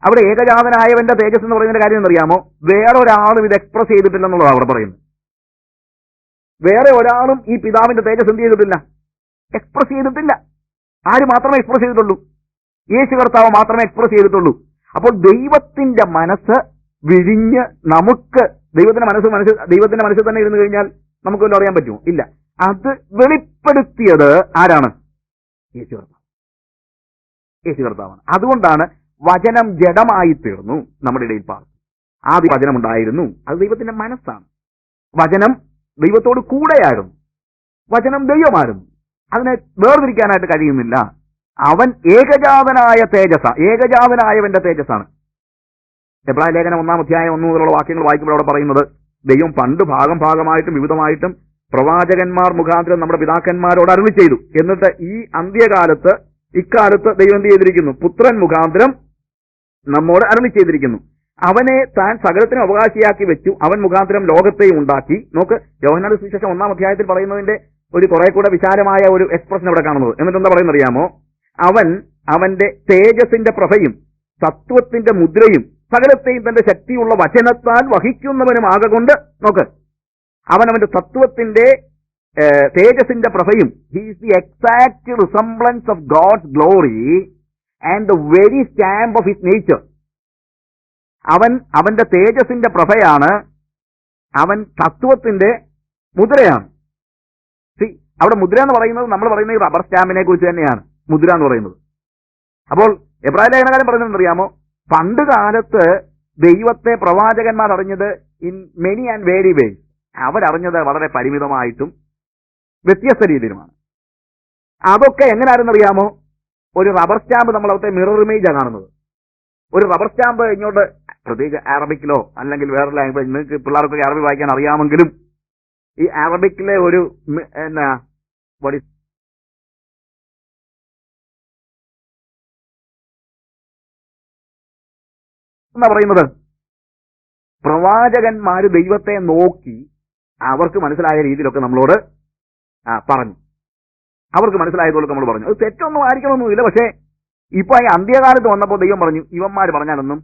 അവിടെ ഏകജാതനായവന്റെ തേജസ് എന്ന് പറയുന്നതിന്റെ കാര്യം എന്നറിയാമോ? വേറൊരാളും ഇത് എക്സ്പ്രസ് ചെയ്തിട്ടില്ലെന്നുള്ളതാണ് അവിടെ പറയുന്നത്. വേറെ ഒരാളും ഈ പിതാവിന്റെ തേജസ് എന്ത് ചെയ്തിട്ടില്ല? എക്സ്പ്രസ് ചെയ്തിട്ടില്ല. ആര് മാത്രമേ എക്സ്പ്രസ് ചെയ്തിട്ടുള്ളൂ? യേശു കർത്താവ് മാത്രമേ എക്സ്പ്രസ് ചെയ്തിട്ടുള്ളൂ. അപ്പോൾ ദൈവത്തിന്റെ മനസ്സ് വിഴിഞ്ഞ് നമുക്ക് ദൈവത്തിന്റെ മനസ്സിൽ തന്നെ ഇരുന്നു കഴിഞ്ഞാൽ നമുക്ക് വല്ലതും അറിയാൻ പറ്റുമോ? ഇല്ല. അത് വെളിപ്പെടുത്തിയത് ആരാണ്? യേശു കർത്താവാണ്. അതുകൊണ്ടാണ് വചനം ജഡമായി തീർന്നു, നമ്മുടെ ഇടയിൽ പാർന്നു. ആദ്യം വചനം ഉണ്ടായിരുന്നു, അത് ദൈവത്തിന്റെ മനസ്സാണ്. വചനം ദൈവത്തോട് കൂടെയായിരുന്നു, വചനം ദൈവമായിരുന്നു. അതിനെ വേർതിരിക്കാനായിട്ട് കഴിയുന്നില്ല. അവൻ ഏകജാതനായവന്റെ തേജസ്സാണ്. എബ്രായ ലേഖനം 1-ാം അധ്യായം 1 മുതലുള്ള വാക്യങ്ങൾ വായിക്കുമ്പോൾ അവിടെ പറയുന്നത്, ദൈവം പണ്ട് ഭാഗമായിട്ടും വിവിധമായിട്ടും പ്രവാചകന്മാർ മുഖാന്തരം നമ്മുടെ പിതാക്കന്മാരോട് അരുളി ചെയ്തു. എന്നിട്ട് ഈ അന്ത്യകാലത്ത് ഇക്കാലത്ത് ദൈവം എന്ത് ചെയ്തിരിക്കുന്നു? പുത്രൻ മുഖാന്തരം നമ്മോട് അരുളി ചെയ്തിരിക്കുന്നു. അവനെ താൻ സകലത്തിനും അവകാശിയാക്കി വെച്ചു, അവൻ മുഖാന്തരം ലോകത്തെയും ഉണ്ടാക്കി. നോക്ക്, യോഹന്നാന്റെ സുവിശേഷം 1-ാം അധ്യായത്തിൽ പറയുന്നതിന്റെ ഒരു കുറെ കൂടെ വിശാലമായ ഒരു എക്സ്പ്രഷൻ അവിടെ കാണുന്നത്. എന്നിട്ട് എന്താ പറയുന്നത് അറിയാമോ? അവന്റെ തേജസിന്റെ പ്രഭയും സത്വത്തിന്റെ മുദ്രയും സകലത്തെയും തന്റെ ശക്തിയുള്ള വചനത്താൽ വഹിക്കുന്നവനും ആകൊണ്ട്. നോക്ക്, അവന്റെ തത്വത്തിന്റെ തേജസിന്റെ പ്രഭയും, he is the exact resemblance of God's glory and the very stamp of his nature. അവന്റെ തേജസിന്റെ പ്രഭയാണ്, അവൻ തത്വത്തിന്റെ മുദ്രയാണ്. അവിടെ മുദ്ര എന്ന് പറയുന്നത് നമ്മൾ പറയുന്ന ഈ റബ്ബർ സ്റ്റാമ്പിനെ കുറിച്ച് തന്നെയാണ് മുദ്ര എന്ന് പറയുന്നത്. അപ്പോൾ എബ്രായ ലേഖനകാരൻ പറയുന്നതെന്നറിയാമോ? പണ്ട് കാലത്ത് ദൈവത്തെ പ്രവാചകന്മാർ അറിഞ്ഞത് in many and various ways. അവരറിഞ്ഞത് വളരെ പരിമിതമായിട്ടും വ്യത്യസ്ത രീതിയിലുമാണ്. അതൊക്കെ എങ്ങനെയാണെന്നറിയാമോ? ഒരു റബ്ബർ സ്റ്റാമ്പ് നമ്മൾ അവിടുത്തെ മിറർ ഇമേജാണ് കാണുന്നത്. ഒരു റബ്ബർ സ്റ്റാമ്പ് ഇങ്ങോട്ട്, പ്രത്യേകിച്ച് അറബിക്കിലോ അല്ലെങ്കിൽ വേറെ ലാംഗ്വേജ്, നിങ്ങൾക്ക് പിള്ളേർക്കൊക്കെ അറബി വായിക്കാൻ അറിയാമെങ്കിലും ഈ അറബിക്കിലെ ഒരു എന്നാ പറയുന്നത്, പ്രവാചകന്മാര് ദൈവത്തെ നോക്കി അവർക്ക് മനസ്സിലായ രീതിയിലൊക്കെ നമ്മളോട് പറഞ്ഞു. അവർക്ക് മനസ്സിലായതുകൊണ്ടൊക്കെ നമ്മൾ പറഞ്ഞു. അത് തെറ്റൊന്നും ആയിരിക്കണമെന്നില്ല. പക്ഷേ ഇപ്പൊ ഈ അന്ത്യകാലത്ത് വന്നപ്പോൾ ദൈവം പറഞ്ഞു, ഇവന്മാര് പറഞ്ഞാലൊന്നും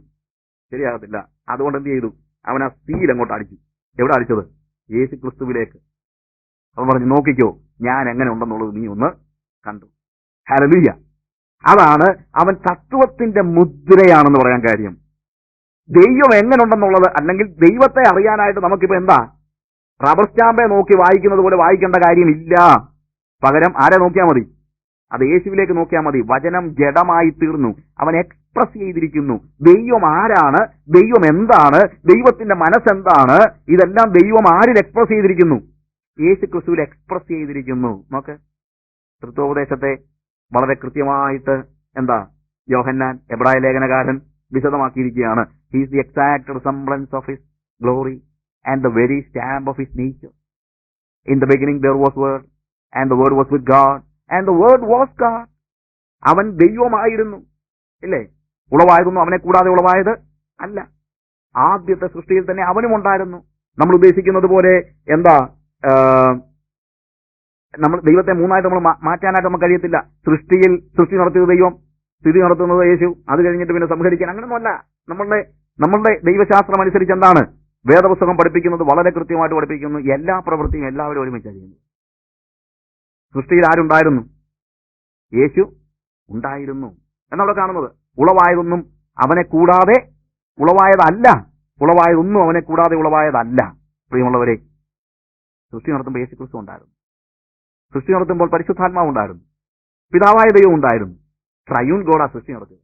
ശരിയാകത്തില്ല. അതുകൊണ്ട് എന്ത് ചെയ്തു? അവൻ ആ സീൽ അങ്ങോട്ട് അടിച്ചു. എവിടെ അടിച്ചത്? യേശു ക്രിസ്തുവിലേക്ക്. അവൻ പറഞ്ഞു, നോക്കിക്കോ ഞാൻ എങ്ങനെ ഉണ്ടെന്നുള്ളത് നീ ഒന്ന് കണ്ടു. ഹല്ലേലൂയ. അതാണ് അവൻ തത്വത്തിന്റെ മുദ്രയാണെന്ന് പറയാൻ കാര്യം. ദൈവം എങ്ങനെ ഉണ്ടെന്നുള്ളത്, അല്ലെങ്കിൽ ദൈവത്തെ അറിയാനായിട്ട് നമുക്കിപ്പോ എന്താ റബ്ബർ സ്റ്റാമ്പെ നോക്കി വായിക്കുന്നത് പോലെ വായിക്കേണ്ട കാര്യമില്ല. പകരം ആരെ നോക്കിയാൽ മതി? അത് യേശുവിലേക്ക് നോക്കിയാൽ മതി. വചനം ജഡമായി തീർന്നു, അവൻ എക്സ്പ്രസ് ചെയ്തിരിക്കുന്നു. ദൈവം ആരാണ്, ദൈവം എന്താണ്, ദൈവത്തിന്റെ മനസ്സെന്താണ്, ഇതെല്ലാം ദൈവം ആരിൽ എക്സ്പ്രസ് ചെയ്തിരിക്കുന്നു? യേശു ക്രിസ്തുവിൽ എക്സ്പ്രസ് ചെയ്തിരിക്കുന്നു. നോക്ക്, തൃത്വോപദേശത്തെ വളരെ കൃത്യമായിട്ട് എന്താ യോഹന്നാൻ എബ്രായ ലേഖനകാരൻ വിശദമാക്കിയിരിക്കുകയാണ്. He is the exact resemblance of his glory and the very stamp of his nature. In the beginning there was word and the word was with God and the word was God. അവൻ ദൈവമായിരുന്നു, ഇല്ലേ? ഉളവായതൊന്നും അവനെ കൂടാതെ ഉളവായത് അല്ല. ആദ്യത്തെ സൃഷ്ടിയിൽ തന്നെ അവനും ഉണ്ടായിരുന്നു. നമ്മൾ ഉദ്ദേശിക്കുന്നത് പോലെ എന്താ, നമ്മൾ ദൈവത്തെ മൂന്നായിട്ട് നമ്മൾ മാറ്റാനായിട്ട് നമുക്ക് കഴിയത്തില്ല. സൃഷ്ടി നടത്തിയത് ദൈവം, സ്ഥിതി നടത്തുന്നത് യേശു, അത് കഴിഞ്ഞിട്ട് പിന്നെ സംഹരിക്കാൻ, അങ്ങനെയൊന്നുമല്ല. നമ്മളുടെ ദൈവശാസ്ത്രം അനുസരിച്ച് എന്താണ് വേദപുസ്തകം പഠിപ്പിക്കുന്നത്? വളരെ കൃത്യമായിട്ട് പഠിപ്പിക്കുന്നു. എല്ലാ പ്രവൃത്തിയും എല്ലാവരും ഒരുമിച്ചാണ് ചെയ്യുന്നത്. സൃഷ്ടിയിൽ ആരുണ്ടായിരുന്നു? യേശു ഉണ്ടായിരുന്നു എന്നവിടെ കാണുന്നത്. ഉളവായതൊന്നും അവനെ കൂടാതെ ഉളവായതല്ല. ഉളവായതൊന്നും അവനെ കൂടാതെ ഉളവായതല്ല. പ്രിയമുള്ളവരെ, സൃഷ്ടി നടത്തുമ്പോൾ യേശു ക്രിസ്തു ഉണ്ടായിരുന്നു. സൃഷ്ടി നടത്തുമ്പോൾ പരിശുദ്ധാത്മാവ് ഉണ്ടായിരുന്നു. പിതാവായ ദൈവം ഉണ്ടായിരുന്നു. ട്രയൂൺ ഗോഡാ സൃഷ്ടി നടത്തിയത്.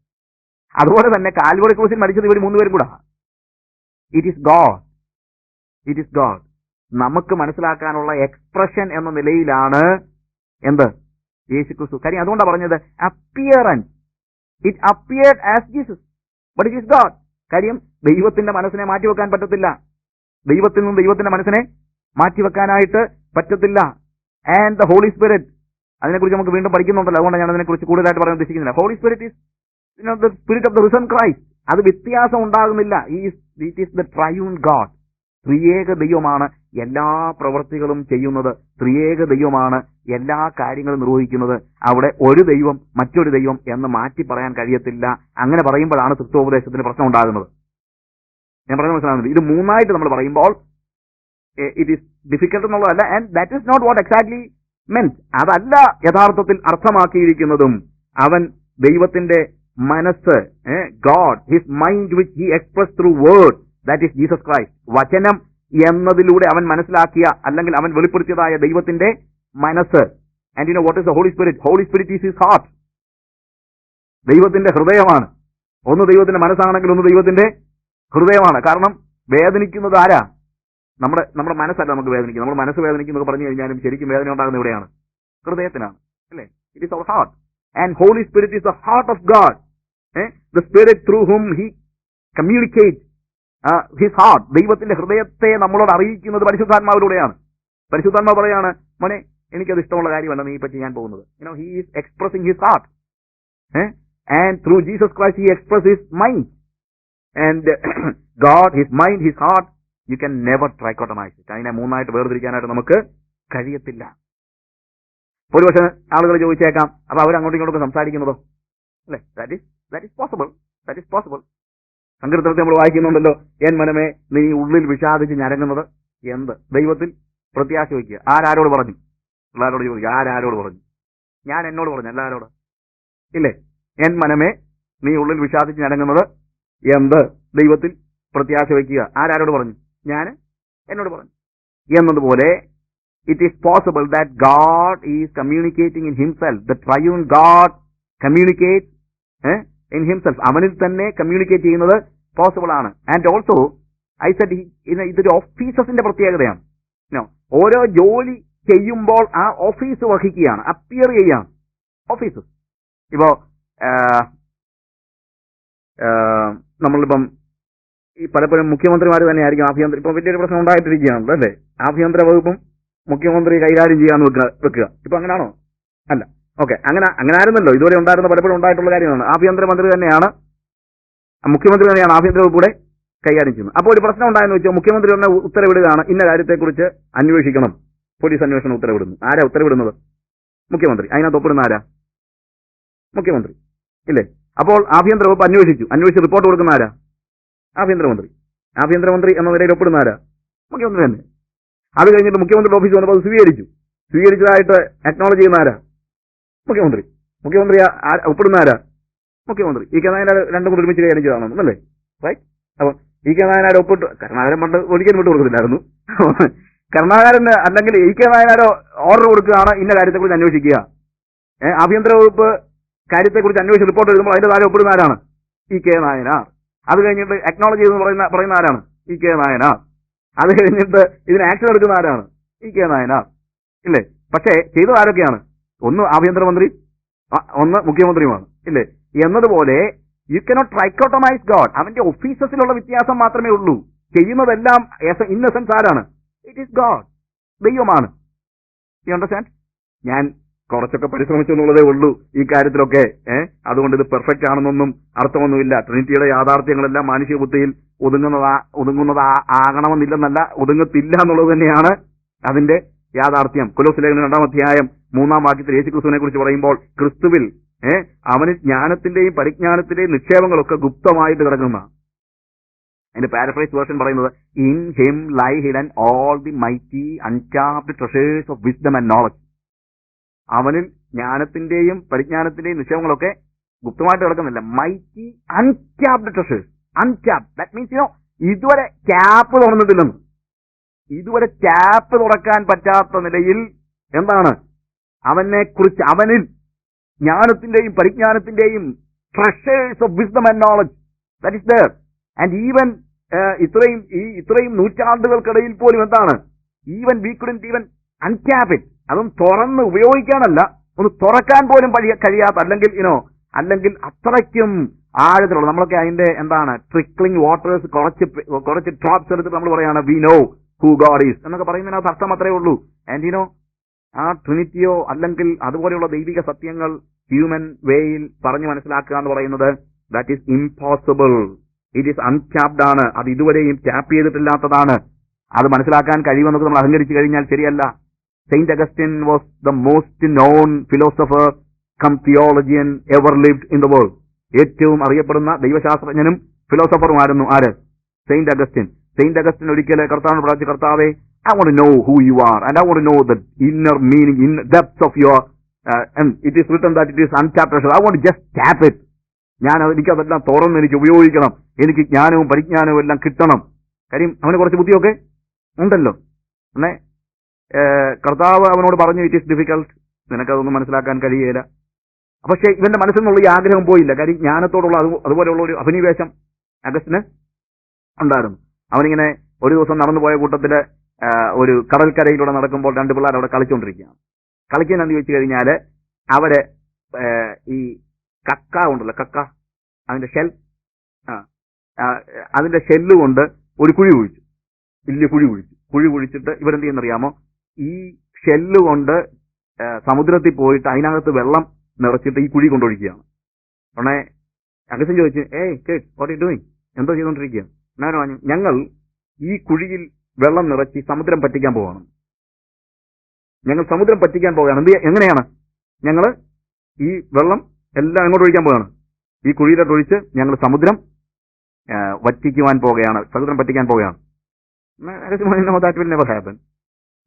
അതുപോലെ തന്നെ കാൽവറി ക്രൂശിൽ മരിച്ചത് ഇവർ മൂന്നുപേരും കൂടാ. It is God. It is God. നമുക്ക് മനസ്സിലാക്കാനുള്ള എക്സ്പ്രഷൻ എന്ന നിലയിലാണ് എന്ത്? യേശു ക്രിസ്തു. കാര്യം അതുകൊണ്ടാണ് പറഞ്ഞത് appearance. It appeared as Jesus but it is God. കാര്യം ദൈവത്തിന്റെ മനസ്സിനെ മാറ്റിവെക്കാൻ പറ്റത്തില്ല. ദൈവത്തിൽ നിന്നും ദൈവത്തിന്റെ മനസ്സിനെ മാറ്റിവെക്കാനായിട്ട് പറ്റത്തില്ല. ആൻഡ് ദ ഹോളി സ്പിരിറ്റ്, അതിനെക്കുറിച്ച് നമുക്ക് വീണ്ടും പഠിക്കുന്നുണ്ടല്ലോ. അതുകൊണ്ട് ഞാൻ അതിനെക്കുറിച്ച് കൂടുതലായിട്ട് പറയാൻ ഉദ്ദേശിക്കുന്നില്ല. Holy spirit is the spirit of the risen Christ. അത് വ്യത്യാസം ഉണ്ടാകുന്നില്ല. It is the triune God. ത്രിയേക ദൈവമാണ് എല്ലാ പ്രവൃത്തികളും ചെയ്യുന്നത്. ത്രിയേക ദൈവമാണ് എല്ലാ കാര്യങ്ങളും നിർവഹിക്കുന്നത്. അവിടെ ഒരു ദൈവം മറ്റൊരു ദൈവം എന്ന് മാറ്റി പറയാൻ കഴിയത്തില്ല. അങ്ങനെ പറയുമ്പോഴാണ് തൃത്വോപദേശത്തിന് പ്രശ്നം ഉണ്ടാകുന്നത്. ഞാൻ പറഞ്ഞ മനസ്സിലാകുന്നത്, ഇത് മൂന്നായിട്ട് നമ്മൾ പറയുമ്പോൾ ഇറ്റ് ഈസ് ഡിഫിക്കൽട്ട് എന്നുള്ളതല്ല. And that is not what exactly meant. അതല്ല യഥാർത്ഥത്തിൽ അർത്ഥമാക്കിയിരിക്കുന്നതും. അവൻ ദൈവത്തിന്റെ മനസ്സ്, God, his mind which he express through word, that is Jesus Christ. വചനം എന്നതിലൂടെ അവൻ മനസ്സിലാക്കിയ അല്ലെങ്കിൽ അവൻ വെളിപ്പെടുത്തിയതായ ദൈവത്തിന്റെ മനസ്സ്. And you know what is the holy spirit? Holy spirit is his heart. ദൈവത്തിന്റെ ഹൃദയമാണ്. ഒന്ന് ദൈവത്തിന്റെ മനസ്സാണെങ്കിൽ ഒന്ന് ദൈവത്തിന്റെ ഹൃദയമാണ്. കാരണം വേദനിക്കുന്നത് ആരാ? നമ്മുടെ മനസ്സല്ല നമുക്ക് വേദനിക്കുന്നത്. നമ്മൾ മനസ്സ് വേദനിക്കുന്നത് പറഞ്ഞു കഴിഞ്ഞാലും ശരിക്കും വേദന ഉണ്ടാകുന്ന എവിടെയാണ്? ഹൃദയത്തിനാണ്, അല്ലേ? It is our heart. And Holy spirit is the heart of God. The spirit through whom he communicate his heart. ദൈവത്തിന്റെ ഹൃദയത്തെ നമ്മളോട് അറിയിക്കുന്നത് പരിശുദ്ധാത്മാവിലൂടെയാണ്. പരിശുദ്ധാത്മാവ് പറയാണ്, മോനെ എനിക്കത് ഇഷ്ടമുള്ള കാര്യമല്ല നീ ഇപ്പൊ ചെയ്യാൻ പോകുന്നത്. He is expressing his heart. And through Jesus Christ he express his mind. And God, his mind, his heart, you can never trichotomize it. അതിനെ മൂന്നായിട്ട് വേർതിരിക്കാനായിട്ട് നമുക്ക് കഴിയത്തില്ല. ഒരുപക്ഷെ ആളുകൾ ചോദിച്ചേക്കാം, അപ്പൊ അവരങ്ങോട്ടും ഇങ്ങോട്ടും സംസാരിക്കുന്നതോ? അല്ലെ, ദാറ്റ് ഈസ് പോസിബിൾ. സങ്കീർത്തനത്തിൽ നമ്മൾ വായിക്കുന്നുണ്ടല്ലോ, എൻ മനമേ നീ ഉള്ളിൽ വിഷാദിച്ച് ഞരങ്ങുന്നത് എന്ത്? ദൈവത്തിൽ പ്രത്യാശ വയ്ക്കുക. ആരോട് പറഞ്ഞു? എല്ലാവരോട് ചോദിക്കുക, ആരോട് പറഞ്ഞു? ഞാൻ എന്നോട് പറഞ്ഞു, എല്ലാവരോട് ഇല്ലേ? എൻ മനമേ നീ ഉള്ളിൽ വിഷാദിച്ച് ഞരങ്ങുന്നത് എന്ത്? ദൈവത്തിൽ പ്രത്യാശ വയ്ക്കുക. ആരോട് പറഞ്ഞു? ഞാൻ എന്നോട് പറഞ്ഞു. എന്നതുപോലെ it is possible that God is communicating in himself. The triune God communicate in himself. അവനിൽ തന്നെ കമ്മ്യൂണിക്കേറ്റ് ചെയ്യുന്നത് പോസിബിൾ ആണ്. ആൻഡ് ഓൾസോ ഐ സെഡ് ഇതൊരു ഓഫീസസിന്റെ പ്രത്യേകതയാണ്. ഓരോ ജോലി ചെയ്യുമ്പോൾ ആ ഓഫീസ് വഹിക്കുകയാണ്, അപ്പിയർ ചെയ്യുകയാണ് ഓഫീസസ്. ഇപ്പോ നമ്മളിപ്പം ഈ പലപ്പോഴും മുഖ്യമന്ത്രിമാർ തന്നെ ആയിരിക്കും ആഭ്യന്തര, ഇപ്പൊ വലിയൊരു പ്രശ്നം ഉണ്ടായിട്ടിരിക്കുകയാണല്ലോ അല്ലേ? ആഭ്യന്തര വകുപ്പും മുഖ്യമന്ത്രി കൈകാര്യം ചെയ്യാന്ന് വെക്കുക. ഇപ്പൊ അങ്ങനെയാണോ? അല്ല. ഓക്കെ, അങ്ങനെ ആയിരുന്നല്ലോ ഇതുവരെ ഉണ്ടായിരുന്ന, പലപ്പോഴും ഉണ്ടായിട്ടുള്ള കാര്യമാണ്. ആഭ്യന്തരമന്ത്രി തന്നെയാണ്, മുഖ്യമന്ത്രി തന്നെയാണ് ആഭ്യന്തര വകുപ്പ് കൈകാര്യം ചെയ്യുന്നത്. അപ്പോൾ ഒരു പ്രശ്നം ഉണ്ടായെന്ന് വെച്ചാൽ മുഖ്യമന്ത്രി തന്നെ ഉത്തരവിടുകയാണ്, ഇന്ന കാര്യത്തെക്കുറിച്ച് അന്വേഷിക്കണം, പോലീസ് അന്വേഷണം ഉത്തരവിടുന്നു. ആരാ ഉത്തരവിടുന്നത്? മുഖ്യമന്ത്രി. അതിനകത്ത് ഒപ്പിടുന്ന ആരാ? മുഖ്യമന്ത്രി, ഇല്ലേ? അപ്പോൾ ആഭ്യന്തര വകുപ്പ് അന്വേഷിച്ച് റിപ്പോർട്ട് കൊടുക്കുന്ന ആരാ? ആഭ്യന്തരമന്ത്രി. ആഭ്യന്തരമന്ത്രി എന്ന നിലയിൽ ഒപ്പിടുന്ന ആരാ? മുഖ്യമന്ത്രി തന്നെ. അത് കഴിഞ്ഞിട്ട് മുഖ്യമന്ത്രിയുടെ ഓഫീസ് വന്നപ്പോൾ അത് സ്വീകരിച്ചതായിട്ട് അക്നോളജ് ചെയ്യുന്ന ആരാ? മുഖ്യമന്ത്രി. ഒപ്പിടുന്ന ആരാ? മുഖ്യമന്ത്രി. ഈ കെ നായനാർ രണ്ടും കൂടി ഒരുമിച്ച് കൈകാര്യം ചെയ്താണോ? അല്ലേ? റൈറ്റ്. അപ്പൊ ഈ കെ നായനാർ ഒപ്പിട്ട്, കരുണാകരൻ പണ്ട് ഒരിക്കലും വിട്ടു കൊടുക്കത്തില്ലായിരുന്നു. കരുണാകരന് അല്ലെങ്കിൽ ഈ കെ നായനാരോ ഓർഡർ കൊടുക്കുകയാണ്, ഇന്ന കാര്യത്തെക്കുറിച്ച് അന്വേഷിക്കുക. ആഭ്യന്തര വകുപ്പ് കാര്യത്തെക്കുറിച്ച് അന്വേഷിച്ച് റിപ്പോർട്ട് എഴുതുമ്പോൾ അതിന്റെ താഴെ ഒപ്പിടുന്ന ആരാണ്? ഈ കെ നായനാർ. അത് കഴിഞ്ഞിട്ട് അക്നോളജ് ചെയ്തെന്ന് പറയുന്ന ആരാണ്? ഈ കെ നായനാർ. അത് കഴിഞ്ഞിട്ട് ഇതിന് ആക്ഷൻ എടുക്കുന്ന ആരാണ്? ഈ കെ നായനാർ, ഇല്ലേ? പക്ഷേ ചെയ്തത് ആരൊക്കെയാണ്? ഒന്ന് ആഭ്യന്തരമന്ത്രി, ഒന്ന് മുഖ്യമന്ത്രിയുമാണ്, ഇല്ലേ? എന്നതുപോലെ യു കനോട്ട് ട്രൈക്കോട്ടമൈസ് ഗോഡ്. അവന്റെ ഓഫീസസിലുള്ള വ്യത്യാസം മാത്രമേ ഉള്ളൂ. ചെയ്യുന്നതെല്ലാം ഇന്നസെൻസ് ആരാണ്? ഇറ്റ് ഈസ് ഗോഡ്, ദൈവമാണ്. You understand? ഞാൻ കുറച്ചൊക്കെ പരിശ്രമിച്ചു എന്നുള്ളതേ ഉള്ളൂ ഈ കാര്യത്തിലൊക്കെ. അതുകൊണ്ട് ഇത് പെർഫെക്റ്റ് ആണെന്നൊന്നും അർത്ഥമൊന്നുമില്ല. ട്രിനിറ്റിയുടെ യാഥാർത്ഥ്യങ്ങളെല്ലാം മാനുഷിക ബുദ്ധിയിൽ ആകണമെന്നില്ലെന്നല്ല, ഒതുങ്ങത്തില്ല എന്നുള്ളത് തന്നെയാണ് അതിന്റെ യാഥാർത്ഥ്യം. കൊലോസ്യ ലേഖനം 2-ാം അധ്യായം 3-ാം വാക്യത്തിൽ യേശുക്രിസ്തുവിനെ കുറിച്ച് പറയുമ്പോൾ, ക്രിസ്തുവിൽ അവന് ജ്ഞാനത്തിന്റെയും പരിജ്ഞാനത്തിന്റെയും നിക്ഷേപങ്ങളൊക്കെ ഗുപ്തമായിട്ട് കിടക്കുന്ന, അതിന്റെ പാരഫ്രൈസ് വേർഷൻ പറയുന്നത്, in him lie hidden all the mighty untapped treasures of wisdom and knowledge. അവനിൽ ജ്ഞാനത്തിന്റെയും പരിജ്ഞാനത്തിന്റെയും നിക്ഷേപങ്ങളൊക്കെ ഗുപ്തമായിട്ട് കിടക്കുന്നില്ല. Mighty untapped treasures. Untapped, that means ഇതുവരെ ക്യാപ്പ് തുറന്നിട്ടില്ലെന്ന്. ഇതുവരെ ക്യാപ്പ് തുറക്കാൻ പറ്റാത്ത നിലയിൽ എന്താണ് അവനെ കുറിച്ച്, അവനിൽ ജ്ഞാനത്തിന്റെയും പരിജ്ഞാനത്തിന്റെയും treasures of wisdom and knowledge, that is there. And even ഇത്രയും നൂറ്റാണ്ടുകൾക്കിടയിൽ പോലും എന്താണ്, even we couldn't even untap it. അതും തുറന്ന് ഉപയോഗിക്കാനല്ല, ഒന്ന് തുറക്കാൻ പോലും കഴിയാത്ത, അല്ലെങ്കിൽ അത്രയ്ക്കും ആഴത്തിലുള്ള, നമ്മളൊക്കെ അതിന്റെ എന്താണ് ട്രിക്ലിംഗ് വാട്ടേഴ്സ് കുറച്ച് ഡ്രോപ്സ് എടുത്തിട്ട് നമ്മൾ പറയാണ് we know who God is എന്നൊക്കെ പറയുന്നതിനകത്ത് അർത്ഥം അത്രേ ഉള്ളൂ. ആൻഡ് ആ ട്രിനിറ്റിയോ അല്ലെങ്കിൽ അതുപോലെയുള്ള ദൈവിക സത്യങ്ങൾ ഹ്യൂമൻ വേയിൽ പറഞ്ഞു മനസ്സിലാക്കുക എന്ന് പറയുന്നത് that is impossible. It is untapped ആണ്. അത് ഇതുവരെയും ടാപ്പ് ചെയ്തിട്ടില്ലാത്തതാണ്. അത് മനസ്സിലാക്കാൻ കഴിയുമെന്നൊക്കെ നമ്മൾ അഹങ്കരിച്ചു കഴിഞ്ഞാൽ ശരിയല്ല. Saint Augustine was the most known philosopher cum theologian ever lived in the world. ഏറ്റവും അറിയപ്പെടുന്ന ദൈവശാസ്ത്രജ്ഞനും ഫിലോസഫറുമായിരുന്നു ആര്? Saint Augustine. സെയിന്റ് അഗസ്റ്റിൻ ഒരിക്കലും കർത്താവിനോട് പ്രാർത്ഥിച്ചു, കർത്താവേ, I want to know who you are and I want to know the inner meaning, in depth of your and it is written that it is untapped treasure. I want to just tap it. എനിക്കതെല്ലാം തുറന്ന് എനിക്ക് ഉപയോഗിക്കണം, എനിക്ക് ജ്ഞാനവും പരിജ്ഞാനവും എല്ലാം കിട്ടണം. കാര്യം അവന് കുറച്ച് ബുദ്ധിയൊക്കെ ഉണ്ടല്ലോ. അന്നേ കർത്താവ് അവനോട് പറഞ്ഞു, ഇറ്റ് ഈസ് ഡിഫിക്കൾട്ട്, നിനക്കതൊന്നും മനസ്സിലാക്കാൻ കഴിയുകയില്ല. പക്ഷെ ഇവന്റെ മനസ്സിൽ നിന്നുള്ള ഈ ആഗ്രഹം പോയില്ല. കാര്യം ജ്ഞാനത്തോടുള്ള അതുപോലെയുള്ള ഒരു അഭിനിവേശം അഗസ്റ്റിന് ഉണ്ടായിരുന്നു. അവനിങ്ങനെ ഒരു ദിവസം നടന്നു പോയ കൂട്ടത്തില് ഒരു കടൽക്കരയിലൂടെ നടക്കുമ്പോൾ രണ്ട് പിള്ളേർ അവിടെ കളിച്ചുകൊണ്ടിരിക്കുകയാണ്. കളിക്കുന്നതെന്ന് ചോദിച്ചു കഴിഞ്ഞാല് അവര് ഈ കക്ക ഉണ്ടല്ലോ, കക്ക, അതിന്റെ ഷെൽ, അതിന്റെ ഷെല്ല് കൊണ്ട് ഒരു കുഴി കുഴിച്ചു, വലിയ കുഴി കുഴിച്ചിട്ട് ഇവരെന്ത് ചെയ്യുന്നറിയാമോ? ഈ ഷെല്ല് കൊണ്ട് സമുദ്രത്തിൽ പോയിട്ട് അതിനകത്ത് വെള്ളം നിറച്ചിട്ട് ഈ കുഴി കൊണ്ടൊഴിക്കുകയാണ്. ഉടനെ അഗസ്റ്റിൻ ചോദിച്ചു, കിഡ്സ്, വാട്ട് യു ഡൂയിങ്? എന്തോ ചെയ്തുകൊണ്ടിരിക്കുക? ഞാൻ പറഞ്ഞു, ഞങ്ങൾ ഈ കുഴിയിൽ വെള്ളം നിറച്ച് സമുദ്രം പറ്റിക്കാൻ പോവാണ്. ഞങ്ങൾ സമുദ്രം പറ്റിക്കാൻ പോവുകയാണ്. എങ്ങനെയാണ്? ഞങ്ങൾ ഈ വെള്ളം എല്ലാം എങ്ങോട്ട് ഒഴിക്കാൻ പോവുകയാണ്? ഈ കുഴിയിലോട്ട് ഒഴിച്ച് ഞങ്ങൾ സമുദ്രം വറ്റിക്കുവാൻ പോവുകയാണ്, സമുദ്രം പറ്റിക്കാൻ പോവുകയാണ്.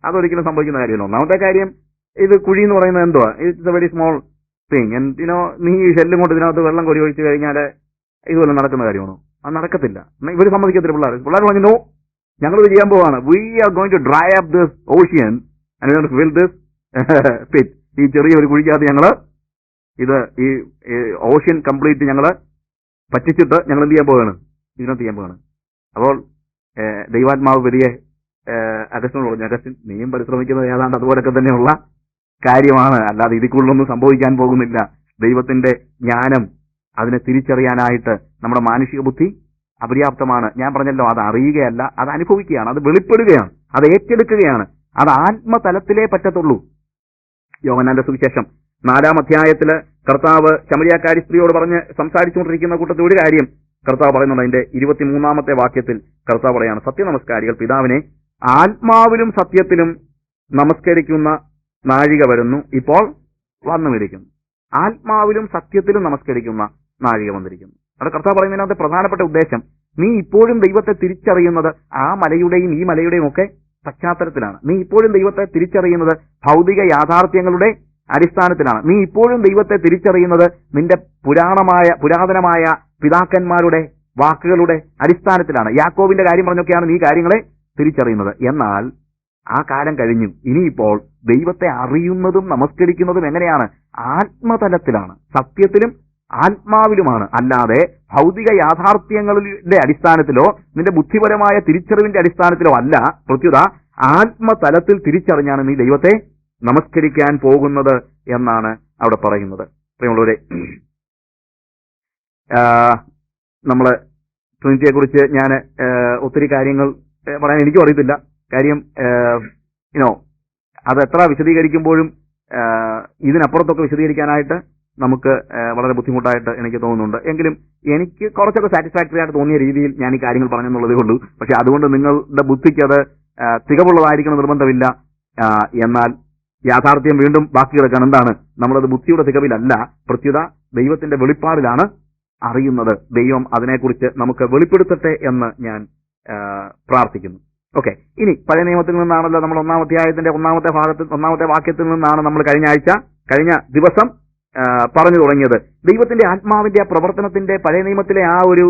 അതൊരിക്കലും സംഭവിക്കുന്ന കാര്യമല്ല. ഒന്നാമത്തെ കാര്യം, ഇത് കുഴി എന്ന് പറയുന്നത് എന്തുവാ? It's A very small thing. നീ ഈ ഷെല്ലും കൊണ്ട് ഇതിനകത്ത് വെള്ളം കൊരി ഒഴിച്ചു കഴിഞ്ഞാൽ ഇതുപോലെ നടക്കുന്ന കാര്യമാണോ? അത് നടക്കത്തില്ല. ഇവർ സമ്മതിക്കത്തില്ല. പിള്ളേർ പറഞ്ഞു, നോ, ഞങ്ങളിത് ചെയ്യാൻ പോവാണ്. We are going to dry up this ocean and fill this pit. ഈ ചെറിയൊരു കുഴിക്കകത്ത് ഞങ്ങള് ഈ ഓഷ്യൻ കംപ്ലീറ്റ് ഞങ്ങള് പറ്റിച്ചിട്ട് ഞങ്ങൾ എന്ത് ചെയ്യാൻ പോവുകയാണ്? ഇതിനകത്ത് ചെയ്യാൻ പോവുകയാണ്. അപ്പോൾ ദൈവാത്മാവ് വലിയ അഗസ്റ്റിനോട് പറഞ്ഞു, അഗസ്റ്റിൻ, നീയും പരിശ്രമിക്കുന്നത് ഏതാണ്ട് അതുപോലൊക്കെ തന്നെയുള്ള കാര്യമാണ്, അല്ലാതെ ഇതിക്കുള്ളൊന്നും സംഭവിക്കാൻ പോകുന്നില്ല. ദൈവത്തിന്റെ ജ്ഞാനം അതിനെ തിരിച്ചറിയാനായിട്ട് നമ്മുടെ മാനുഷിക ബുദ്ധി അപര്യാപ്തമാണ്. ഞാൻ പറഞ്ഞല്ലോ, അത് അറിയുകയല്ല, അത് അനുഭവിക്കുകയാണ്, അത് വെളിപ്പെടുകയാണ്, അത് ഏറ്റെടുക്കുകയാണ്. അത് ആത്മതലത്തിലേ പറ്റത്തുള്ളൂ. യോഹന്നാന്റെ സുവിശേഷം 4-ാം അധ്യായത്തില് കർത്താവ് ശമരിയാക്കാരി സ്ത്രീയോട് പറഞ്ഞ് സംസാരിച്ചുകൊണ്ടിരിക്കുന്ന കൂട്ടത്തിൽ ഒരു കാര്യം കർത്താവ് പറയുന്നുണ്ട്. അതിന്റെ 23-ാമത്തെ വാക്യത്തിൽ കർത്താവ് പറയാണ്, സത്യനമസ്കാരികൾ പിതാവിനെ ആത്മാവിലും സത്യത്തിലും നമസ്കരിക്കുന്ന നാഴിക വരുന്നു, ഇപ്പോൾ വന്നുമിരിക്കുന്നു. ആത്മാവിലും സത്യത്തിലും നമസ്കരിക്കുന്ന നാഴിക വന്നിരിക്കുന്നു. അവിടെ കർത്താവ് പറയുന്നതിനകത്ത് പ്രധാനപ്പെട്ട ഉദ്ദേശം, നീ ഇപ്പോഴും ദൈവത്തെ തിരിച്ചറിയുന്നത് ആ മലയുടെയും ഈ മലയുടെയും ഒക്കെ പശ്ചാത്തലത്തിലാണ്. നീ ഇപ്പോഴും ദൈവത്തെ തിരിച്ചറിയുന്നത് ഭൗതിക യാഥാർത്ഥ്യങ്ങളുടെ അടിസ്ഥാനത്തിലാണ്. നീ ഇപ്പോഴും ദൈവത്തെ തിരിച്ചറിയുന്നത് നിന്റെ പുരാതനമായ പിതാക്കന്മാരുടെ വാക്കുകളുടെ അടിസ്ഥാനത്തിലാണ്. യാക്കോബിന്റെ കാര്യം പറഞ്ഞൊക്കെയാണ് നീ കാര്യങ്ങളെ തിരിച്ചറിയുന്നത്. എന്നാൽ ആ കാലം കഴിഞ്ഞു. ഇനിയിപ്പോൾ ദൈവത്തെ അറിയുന്നതും നമസ്കരിക്കുന്നതും എങ്ങനെയാണ്? ആത്മതലത്തിലാണ്, സത്യത്തിലും ആത്മാവിലുമാണ്. അല്ലാതെ ഭൗതിക യാഥാർത്ഥ്യങ്ങളുടെ അടിസ്ഥാനത്തിലോ നിന്റെ ബുദ്ധിപരമായ തിരിച്ചറിവിന്റെ അടിസ്ഥാനത്തിലോ അല്ല. പ്രത്യുത ആത്മതലത്തിൽ തിരിച്ചറിഞ്ഞാണ് നീ ദൈവത്തെ നമസ്കരിക്കാൻ പോകുന്നത് എന്നാണ് അവിടെ പറയുന്നത്. പ്രിയമുള്ളവരെ, നമ്മള് ട്രിനിറ്റിയെ കുറിച്ച് ഞാൻ ഒത്തിരി കാര്യങ്ങൾ പറയാൻ എനിക്കും അറിയത്തില്ല. കാര്യം അത് എത്ര വിശദീകരിക്കുമ്പോഴും ഇതിനപ്പുറത്തൊക്കെ വിശദീകരിക്കാനായിട്ട് നമുക്ക് വളരെ ബുദ്ധിമുട്ടായിട്ട് എനിക്ക് തോന്നുന്നുണ്ട്. എങ്കിലും എനിക്ക് കുറച്ചൊക്കെ സാറ്റിസ്ഫാക്ടറി ആയിട്ട് തോന്നിയ രീതിയിൽ ഞാൻ ഈ കാര്യങ്ങൾ പറഞ്ഞെന്നുള്ളതേ ഉള്ളൂ. പക്ഷെ അതുകൊണ്ട് നിങ്ങളുടെ ബുദ്ധിക്ക് അത് തികവുള്ളതായിരിക്കണം നിർബന്ധമില്ല. എന്നാൽ യാഥാർത്ഥ്യം വീണ്ടും ബാക്കി കിടക്കണം. എന്താണ്? നമ്മളത് ബുദ്ധിയുടെ തികവിലല്ല, പ്രത്യുത ദൈവത്തിന്റെ വെളിപ്പാടിലാണ് അറിയുന്നത്. ദൈവം അതിനെക്കുറിച്ച് നമുക്ക് വെളിപ്പെടുത്തട്ടെ എന്ന് ഞാൻ പ്രാർത്ഥിക്കുന്നു. ഓക്കെ, ഇനി പഴയ നിയമത്തിൽ നിന്നാണല്ലോ നമ്മൾ 1-ാം അധ്യായത്തിന്റെ 1-ാമത്തെ വാക്യത്തിൽ നിന്നാണ് നമ്മൾ കഴിഞ്ഞ ദിവസം പറഞ്ഞു തുടങ്ങിയത്. ദൈവത്തിന്റെ ആത്മാവിന്റെ ആ പ്രവർത്തനത്തിന്റെ പഴയ നിയമത്തിലെ ആ ഒരു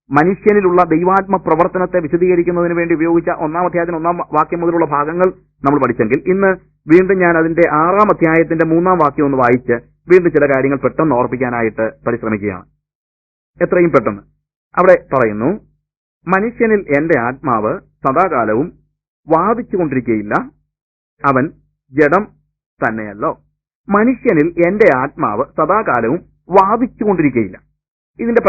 മനുഷ്യനിലുള്ള ദൈവാത്മ പ്രവർത്തനത്തെ വിശദീകരിക്കുന്നതിന് വേണ്ടി ഉപയോഗിച്ച 1-ാം അധ്യായത്തിന് 1-ാം വാക്യം മുതലുള്ള ഭാഗങ്ങൾ നമ്മൾ പഠിച്ചെങ്കിൽ, ഇന്ന് വീണ്ടും ഞാൻ അതിന്റെ 6-ാം അധ്യായത്തിന്റെ 3-ാം വാക്യം ഒന്ന് വായിച്ച് വീണ്ടും ചില കാര്യങ്ങൾ പെട്ടെന്ന് ഓർപ്പിക്കാനായിട്ട് പരിശ്രമിക്കുകയാണ്. എത്രയും പെട്ടെന്ന്. അവിടെ പറയുന്നു, മനുഷ്യനിൽ എന്റെ ആത്മാവ് സദാകാലവും വാദിച്ചുകൊണ്ടിരിക്കുകയില്ല, അവൻ ജഡം തന്നെയല്ലോ. മനുഷ്യനിൽ എന്റെ ആത്മാവ് സദാകാലവും വാദിച്ചുകൊണ്ടിരിക്കുകയില്ല. ഇതിന്റെ